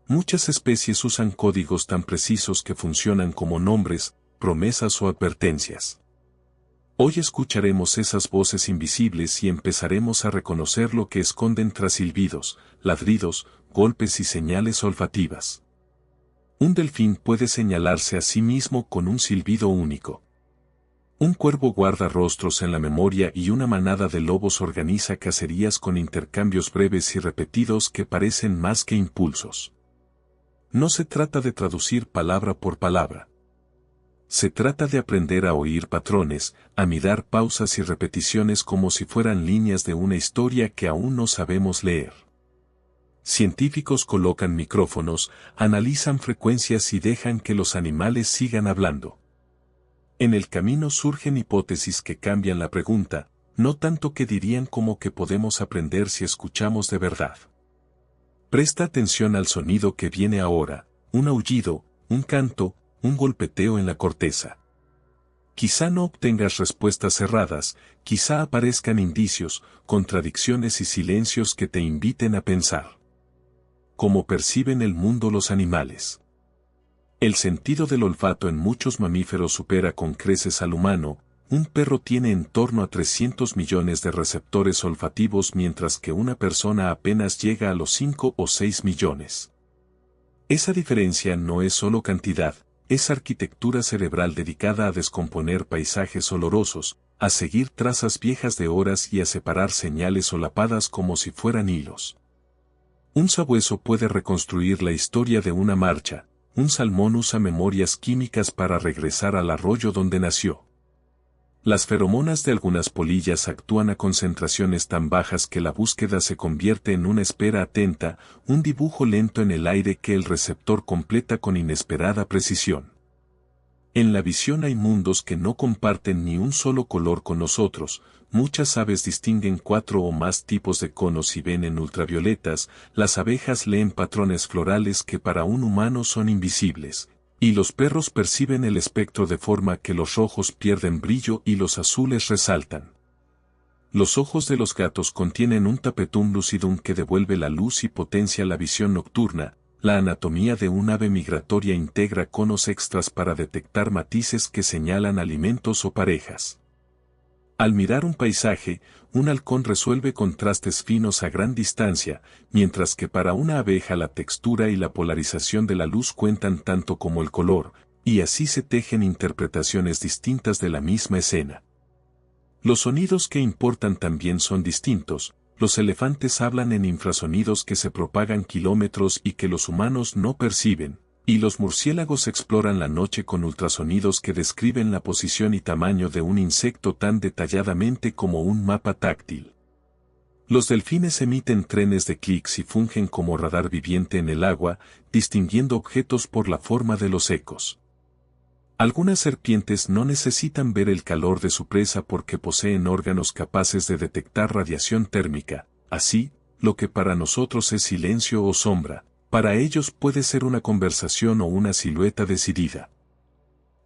Muchas especies usan códigos tan precisos que funcionan como nombres, promesas o advertencias. Hoy escucharemos esas voces invisibles y empezaremos a reconocer lo que esconden tras silbidos, ladridos, golpes y señales olfativas. Un delfín puede señalarse a sí mismo con un silbido único. Un cuervo guarda rostros en la memoria y una manada de lobos organiza cacerías con intercambios breves y repetidos que parecen más que impulsos. No se trata de traducir palabra por palabra. Se trata de aprender a oír patrones, a mirar pausas y repeticiones como si fueran líneas de una historia que aún no sabemos leer. Científicos colocan micrófonos, analizan frecuencias y dejan que los animales sigan hablando. En el camino surgen hipótesis que cambian la pregunta, no tanto qué dirían como que podemos aprender si escuchamos de verdad. Presta atención al sonido que viene ahora, un aullido, un canto, un golpeteo en la corteza. Quizá no obtengas respuestas cerradas, quizá aparezcan indicios, contradicciones y silencios que te inviten a pensar. ¿Cómo perciben el mundo los animales? El sentido del olfato en muchos mamíferos supera con creces al humano. Un perro tiene en torno a 300 millones de receptores olfativos mientras que una persona apenas llega a los 5 o 6 millones. Esa diferencia no es solo cantidad, es arquitectura cerebral dedicada a descomponer paisajes olorosos, a seguir trazas viejas de horas y a separar señales solapadas como si fueran hilos. Un sabueso puede reconstruir la historia de una marcha, un salmón usa memorias químicas para regresar al arroyo donde nació. Las feromonas de algunas polillas actúan a concentraciones tan bajas que la búsqueda se convierte en una espera atenta, un dibujo lento en el aire que el receptor completa con inesperada precisión. En la visión hay mundos que no comparten ni un solo color con nosotros. Muchas aves distinguen 4 o más tipos de conos y ven en ultravioletas, las abejas leen patrones florales que para un humano son invisibles. Y los perros perciben el espectro de forma que los rojos pierden brillo y los azules resaltan. Los ojos de los gatos contienen un tapetum lucidum que devuelve la luz y potencia la visión nocturna. La anatomía de un ave migratoria integra conos extras para detectar matices que señalan alimentos o parejas. Al mirar un paisaje, un halcón resuelve contrastes finos a gran distancia, mientras que para una abeja la textura y la polarización de la luz cuentan tanto como el color, y así se tejen interpretaciones distintas de la misma escena. Los sonidos que importan también son distintos. Los elefantes hablan en infrasonidos que se propagan kilómetros y que los humanos no perciben. Y los murciélagos exploran la noche con ultrasonidos que describen la posición y tamaño de un insecto tan detalladamente como un mapa táctil. Los delfines emiten trenes de clics y fungen como radar viviente en el agua, distinguiendo objetos por la forma de los ecos. Algunas serpientes no necesitan ver el calor de su presa porque poseen órganos capaces de detectar radiación térmica. Así, lo que para nosotros es silencio o sombra, para ellos puede ser una conversación o una silueta decidida.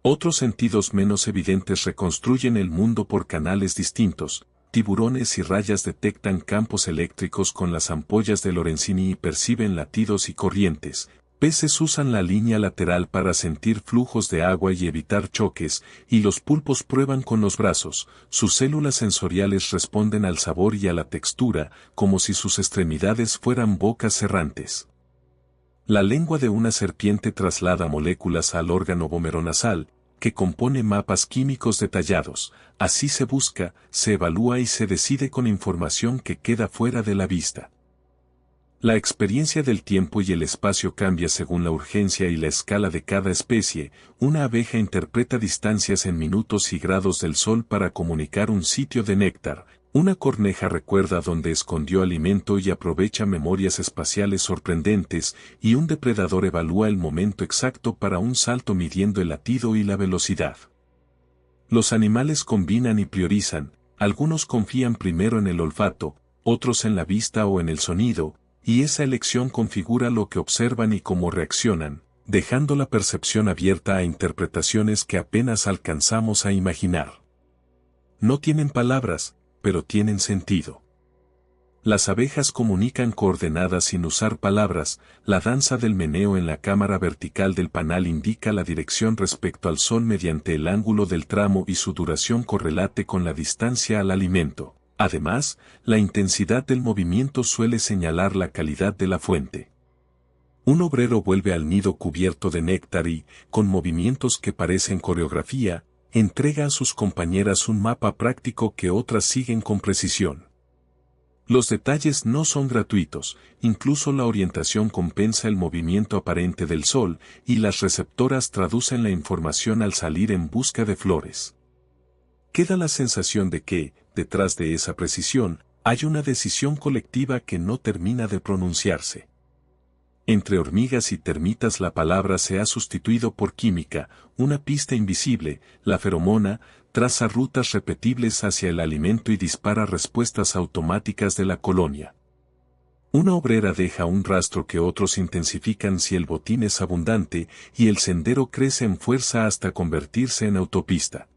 Otros sentidos menos evidentes reconstruyen el mundo por canales distintos. Tiburones y rayas detectan campos eléctricos con las ampollas de Lorenzini y perciben latidos y corrientes. Peces usan la línea lateral para sentir flujos de agua y evitar choques, y los pulpos prueban con los brazos. Sus células sensoriales responden al sabor y a la textura, como si sus extremidades fueran bocas errantes. La lengua de una serpiente traslada moléculas al órgano vomeronasal, que compone mapas químicos detallados. Así se busca, se evalúa y se decide con información que queda fuera de la vista. La experiencia del tiempo y el espacio cambia según la urgencia y la escala de cada especie. Una abeja interpreta distancias en minutos y grados del sol para comunicar un sitio de néctar. Una corneja recuerda dónde escondió alimento y aprovecha memorias espaciales sorprendentes, y un depredador evalúa el momento exacto para un salto midiendo el latido y la velocidad. Los animales combinan y priorizan, algunos confían primero en el olfato, otros en la vista o en el sonido, y esa elección configura lo que observan y cómo reaccionan, dejando la percepción abierta a interpretaciones que apenas alcanzamos a imaginar. No tienen palabras, pero tienen sentido. Las abejas comunican coordenadas sin usar palabras, la danza del meneo en la cámara vertical del panal indica la dirección respecto al sol mediante el ángulo del tramo y su duración correlate con la distancia al alimento. Además, la intensidad del movimiento suele señalar la calidad de la fuente. Un obrero vuelve al nido cubierto de néctar y, con movimientos que parecen coreografía, entrega a sus compañeras un mapa práctico que otras siguen con precisión. Los detalles no son gratuitos, incluso la orientación compensa el movimiento aparente del sol, y las receptoras traducen la información al salir en busca de flores. Queda la sensación de que, detrás de esa precisión, hay una decisión colectiva que no termina de pronunciarse. Entre hormigas y termitas la palabra se ha sustituido por química, una pista invisible, la feromona, traza rutas repetibles hacia el alimento y dispara respuestas automáticas de la colonia. Una obrera deja un rastro que otros intensifican si el botín es abundante, y el sendero crece en fuerza hasta convertirse en autopista.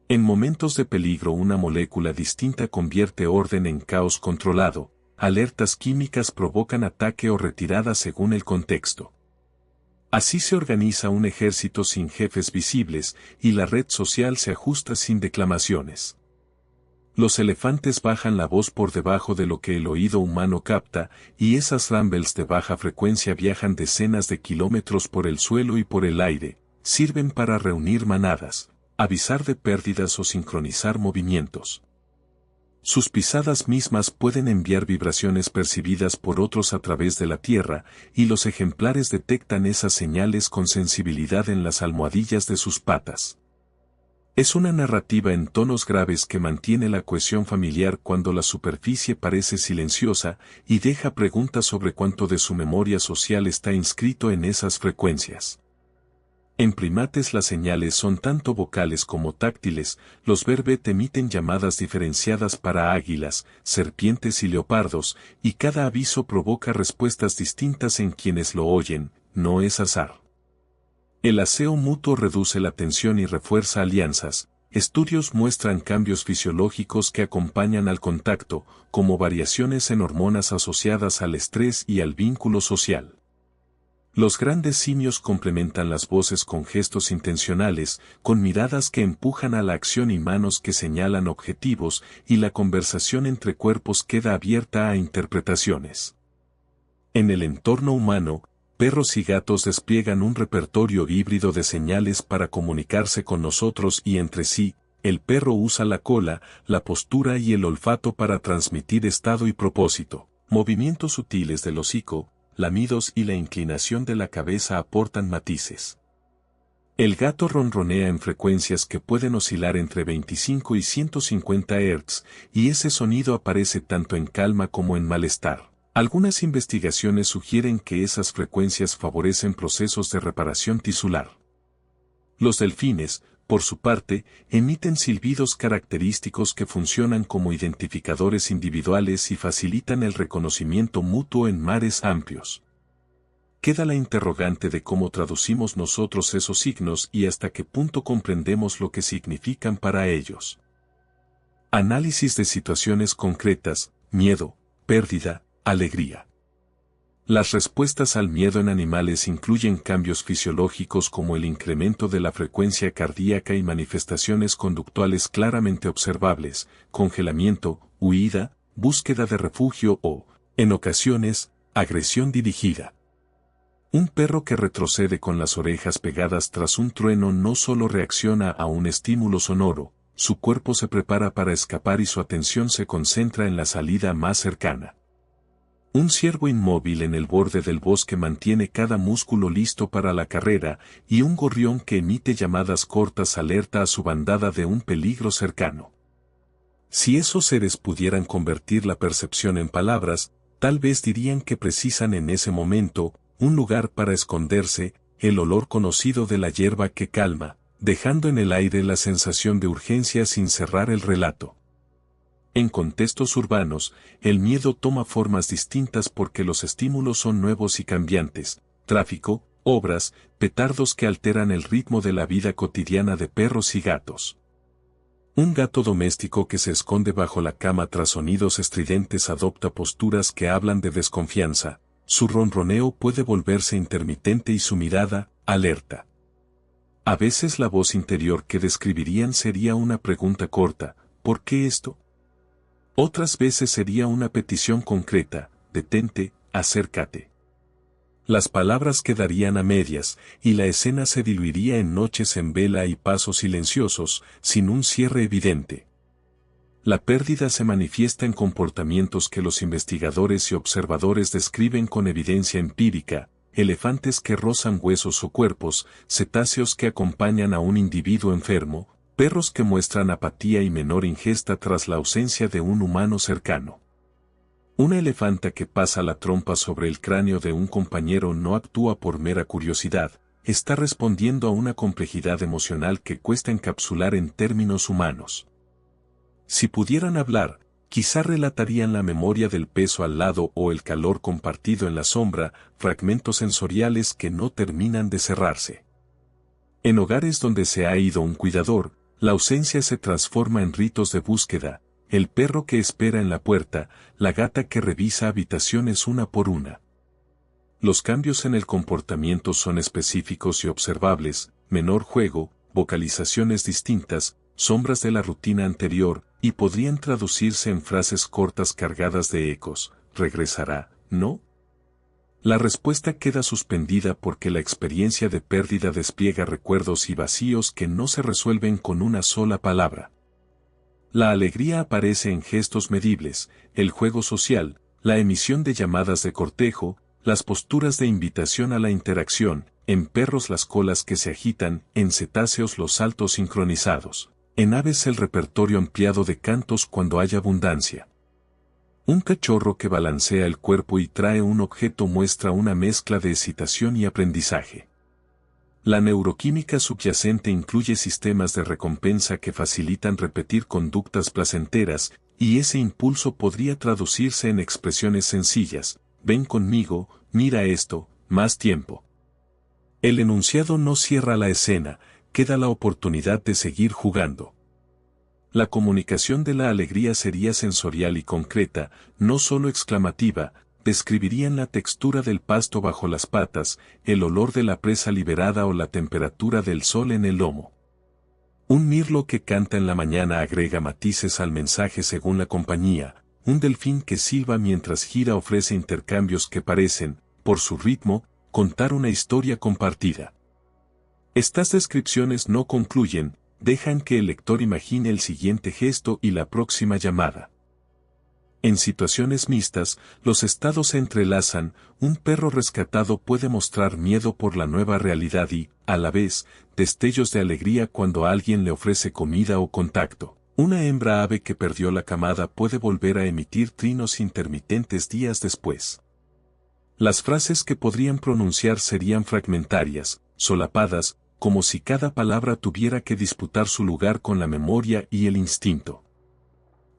En momentos de peligro una molécula distinta convierte orden en caos controlado. Alertas químicas provocan ataque o retirada según el contexto. Así se organiza un ejército sin jefes visibles, y la red social se ajusta sin declamaciones. Los elefantes bajan la voz por debajo de lo que el oído humano capta, y esas rumbles de baja frecuencia viajan decenas de kilómetros por el suelo y por el aire, sirven para reunir manadas, avisar de pérdidas o sincronizar movimientos. Sus pisadas mismas pueden enviar vibraciones percibidas por otros a través de la tierra, y los ejemplares detectan esas señales con sensibilidad en las almohadillas de sus patas. Es una narrativa en tonos graves que mantiene la cohesión familiar cuando la superficie parece silenciosa y deja preguntas sobre cuánto de su memoria social está inscrito en esas frecuencias. En primates las señales son tanto vocales como táctiles, los verbet emiten llamadas diferenciadas para águilas, serpientes y leopardos, y cada aviso provoca respuestas distintas en quienes lo oyen, no es azar. El aseo mutuo reduce la tensión y refuerza alianzas. Estudios muestran cambios fisiológicos que acompañan al contacto, como variaciones en hormonas asociadas al estrés y al vínculo social. Los grandes simios complementan las voces con gestos intencionales, con miradas que empujan a la acción y manos que señalan objetivos, y la conversación entre cuerpos queda abierta a interpretaciones. En el entorno humano, perros y gatos despliegan un repertorio híbrido de señales para comunicarse con nosotros y entre sí. El perro usa la cola, la postura y el olfato para transmitir estado y propósito. Movimientos sutiles del hocico, lamidos y la inclinación de la cabeza aportan matices. El gato ronronea en frecuencias que pueden oscilar entre 25 y 150 Hz, y ese sonido aparece tanto en calma como en malestar. Algunas investigaciones sugieren que esas frecuencias favorecen procesos de reparación tisular. Los delfines, por su parte, emiten silbidos característicos que funcionan como identificadores individuales y facilitan el reconocimiento mutuo en mares amplios. Queda la interrogante de cómo traducimos nosotros esos signos y hasta qué punto comprendemos lo que significan para ellos. Análisis de situaciones concretas, miedo, pérdida, alegría. Las respuestas al miedo en animales incluyen cambios fisiológicos como el incremento de la frecuencia cardíaca y manifestaciones conductuales claramente observables, congelamiento, huida, búsqueda de refugio o, en ocasiones, agresión dirigida. Un perro que retrocede con las orejas pegadas tras un trueno no solo reacciona a un estímulo sonoro, su cuerpo se prepara para escapar y su atención se concentra en la salida más cercana. Un ciervo inmóvil en el borde del bosque mantiene cada músculo listo para la carrera, y un gorrión que emite llamadas cortas alerta a su bandada de un peligro cercano. Si esos seres pudieran convertir la percepción en palabras, tal vez dirían que precisan en ese momento un lugar para esconderse, el olor conocido de la hierba que calma, dejando en el aire la sensación de urgencia sin cerrar el relato. En contextos urbanos, el miedo toma formas distintas porque los estímulos son nuevos y cambiantes: tráfico, obras, petardos que alteran el ritmo de la vida cotidiana de perros y gatos. Un gato doméstico que se esconde bajo la cama tras sonidos estridentes adopta posturas que hablan de desconfianza, su ronroneo puede volverse intermitente y su mirada, alerta. A veces la voz interior que describirían sería una pregunta corta, ¿por qué esto? Otras veces sería una petición concreta, detente, acércate. Las palabras quedarían a medias, y la escena se diluiría en noches en vela y pasos silenciosos, sin un cierre evidente. La pérdida se manifiesta en comportamientos que los investigadores y observadores describen con evidencia empírica, elefantes que rozan huesos o cuerpos, cetáceos que acompañan a un individuo enfermo, perros que muestran apatía y menor ingesta tras la ausencia de un humano cercano. Una elefanta que pasa la trompa sobre el cráneo de un compañero no actúa por mera curiosidad, está respondiendo a una complejidad emocional que cuesta encapsular en términos humanos. Si pudieran hablar, quizá relatarían la memoria del peso al lado o el calor compartido en la sombra, fragmentos sensoriales que no terminan de cerrarse. En hogares donde se ha ido un cuidador, la ausencia se transforma en ritos de búsqueda, el perro que espera en la puerta, la gata que revisa habitaciones una por una. Los cambios en el comportamiento son específicos y observables, menor juego, vocalizaciones distintas, sombras de la rutina anterior, y podrían traducirse en frases cortas cargadas de ecos, ¿regresará, no? La respuesta queda suspendida porque la experiencia de pérdida despliega recuerdos y vacíos que no se resuelven con una sola palabra. La alegría aparece en gestos medibles, el juego social, la emisión de llamadas de cortejo, las posturas de invitación a la interacción, en perros las colas que se agitan, en cetáceos los saltos sincronizados, en aves el repertorio ampliado de cantos cuando hay abundancia. Un cachorro que balancea el cuerpo y trae un objeto muestra una mezcla de excitación y aprendizaje. La neuroquímica subyacente incluye sistemas de recompensa que facilitan repetir conductas placenteras, y ese impulso podría traducirse en expresiones sencillas, ven conmigo, mira esto, más tiempo. El enunciado no cierra la escena, queda la oportunidad de seguir jugando. La comunicación de la alegría sería sensorial y concreta, no solo exclamativa, describirían la textura del pasto bajo las patas, el olor de la presa liberada o la temperatura del sol en el lomo. Un mirlo que canta en la mañana agrega matices al mensaje según la compañía, un delfín que silba mientras gira ofrece intercambios que parecen, por su ritmo, contar una historia compartida. Estas descripciones no concluyen, dejan que el lector imagine el siguiente gesto y la próxima llamada. En situaciones mixtas, los estados se entrelazan, un perro rescatado puede mostrar miedo por la nueva realidad y, a la vez, destellos de alegría cuando alguien le ofrece comida o contacto. Una hembra ave que perdió la camada puede volver a emitir trinos intermitentes días después. Las frases que podrían pronunciar serían fragmentarias, solapadas, como si cada palabra tuviera que disputar su lugar con la memoria y el instinto.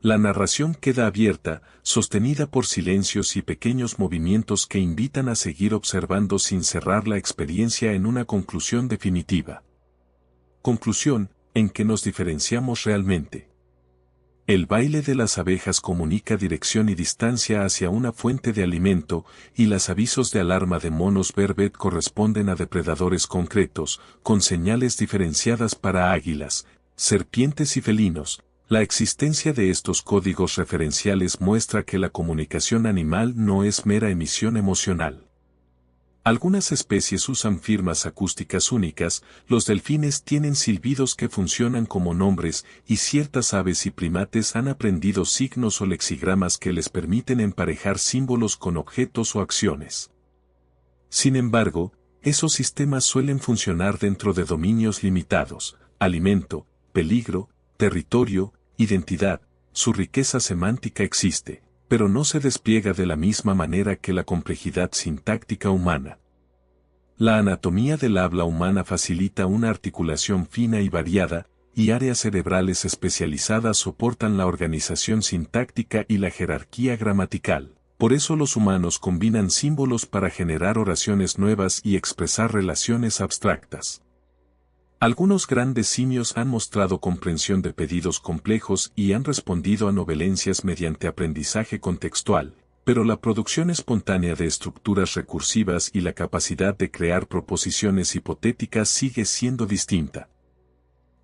La narración queda abierta, sostenida por silencios y pequeños movimientos que invitan a seguir observando sin cerrar la experiencia en una conclusión definitiva. Conclusión, en que nos diferenciamos realmente. El baile de las abejas comunica dirección y distancia hacia una fuente de alimento, y los avisos de alarma de monos vervet corresponden a depredadores concretos, con señales diferenciadas para águilas, serpientes y felinos. La existencia de estos códigos referenciales muestra que la comunicación animal no es mera emisión emocional. Algunas especies usan firmas acústicas únicas, los delfines tienen silbidos que funcionan como nombres y ciertas aves y primates han aprendido signos o lexigramas que les permiten emparejar símbolos con objetos o acciones. Sin embargo, esos sistemas suelen funcionar dentro de dominios limitados, alimento, peligro, territorio, identidad, su riqueza semántica existe, pero no se despliega de la misma manera que la complejidad sintáctica humana. La anatomía del habla humana facilita una articulación fina y variada, y áreas cerebrales especializadas soportan la organización sintáctica y la jerarquía gramatical. Por eso los humanos combinan símbolos para generar oraciones nuevas y expresar relaciones abstractas. Algunos grandes simios han mostrado comprensión de pedidos complejos y han respondido a novelencias mediante aprendizaje contextual, pero la producción espontánea de estructuras recursivas y la capacidad de crear proposiciones hipotéticas sigue siendo distinta.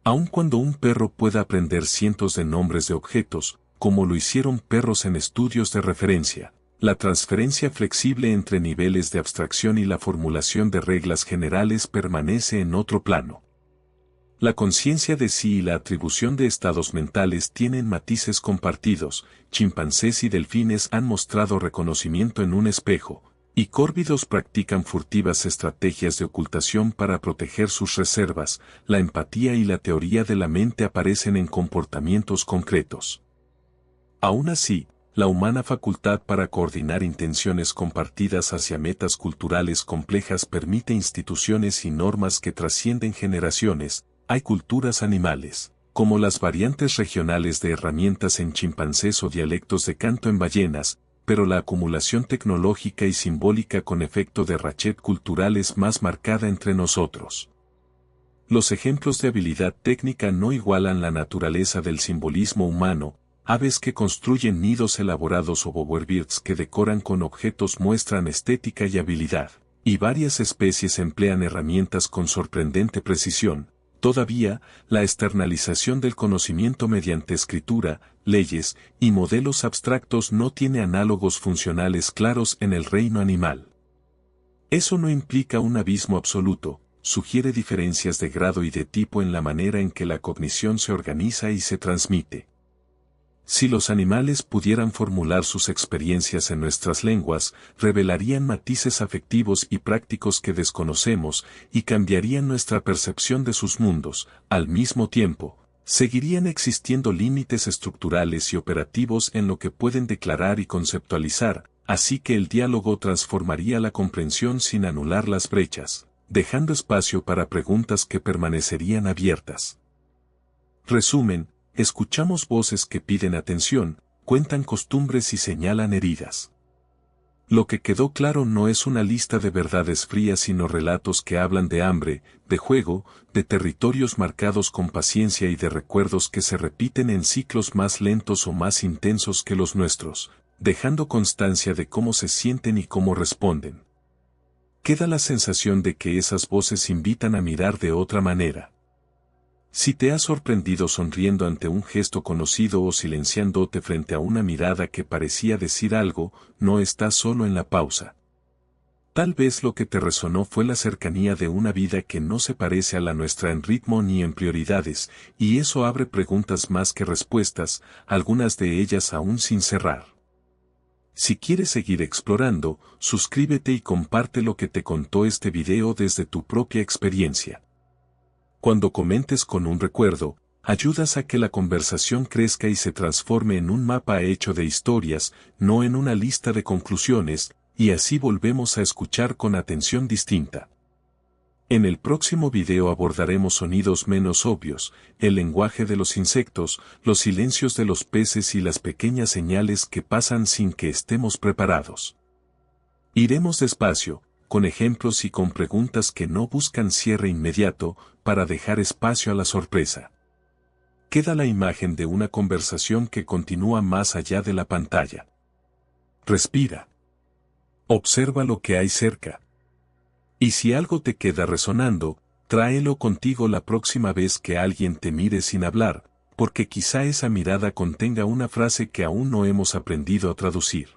Aun cuando un perro pueda aprender cientos de nombres de objetos, como lo hicieron perros en estudios de referencia, la transferencia flexible entre niveles de abstracción y la formulación de reglas generales permanece en otro plano. La conciencia de sí y la atribución de estados mentales tienen matices compartidos. Chimpancés y delfines han mostrado reconocimiento en un espejo, y córvidos practican furtivas estrategias de ocultación para proteger sus reservas. La empatía y la teoría de la mente aparecen en comportamientos concretos. Aún así, la humana facultad para coordinar intenciones compartidas hacia metas culturales complejas permite instituciones y normas que trascienden generaciones. Hay culturas animales, como las variantes regionales de herramientas en chimpancés o dialectos de canto en ballenas, pero la acumulación tecnológica y simbólica con efecto de rachet cultural es más marcada entre nosotros. Los ejemplos de habilidad técnica no igualan la naturaleza del simbolismo humano. Aves que construyen nidos elaborados o bowerbirds que decoran con objetos muestran estética y habilidad, y varias especies emplean herramientas con sorprendente precisión. Todavía, la externalización del conocimiento mediante escritura, leyes y modelos abstractos no tiene análogos funcionales claros en el reino animal. Eso no implica un abismo absoluto, sugiere diferencias de grado y de tipo en la manera en que la cognición se organiza y se transmite. Si los animales pudieran formular sus experiencias en nuestras lenguas, revelarían matices afectivos y prácticos que desconocemos y cambiarían nuestra percepción de sus mundos. Al mismo tiempo, seguirían existiendo límites estructurales y operativos en lo que pueden declarar y conceptualizar, así que el diálogo transformaría la comprensión sin anular las brechas, dejando espacio para preguntas que permanecerían abiertas. Resumen. Escuchamos voces que piden atención, cuentan costumbres y señalan heridas. Lo que quedó claro no es una lista de verdades frías sino relatos que hablan de hambre, de juego, de territorios marcados con paciencia y de recuerdos que se repiten en ciclos más lentos o más intensos que los nuestros, dejando constancia de cómo se sienten y cómo responden. Queda la sensación de que esas voces invitan a mirar de otra manera. Si te has sorprendido sonriendo ante un gesto conocido o silenciándote frente a una mirada que parecía decir algo, no estás solo en la pausa. Tal vez lo que te resonó fue la cercanía de una vida que no se parece a la nuestra en ritmo ni en prioridades, y eso abre preguntas más que respuestas, algunas de ellas aún sin cerrar. Si quieres seguir explorando, suscríbete y comparte lo que te contó este video desde tu propia experiencia. Cuando comentes con un recuerdo, ayudas a que la conversación crezca y se transforme en un mapa hecho de historias, no en una lista de conclusiones, y así volvemos a escuchar con atención distinta. En el próximo video abordaremos sonidos menos obvios, el lenguaje de los insectos, los silencios de los peces y las pequeñas señales que pasan sin que estemos preparados. Iremos despacio, con ejemplos y con preguntas que no buscan cierre inmediato, para dejar espacio a la sorpresa. Queda la imagen de una conversación que continúa más allá de la pantalla. Respira. Observa lo que hay cerca. Y si algo te queda resonando, tráelo contigo la próxima vez que alguien te mire sin hablar, porque quizá esa mirada contenga una frase que aún no hemos aprendido a traducir.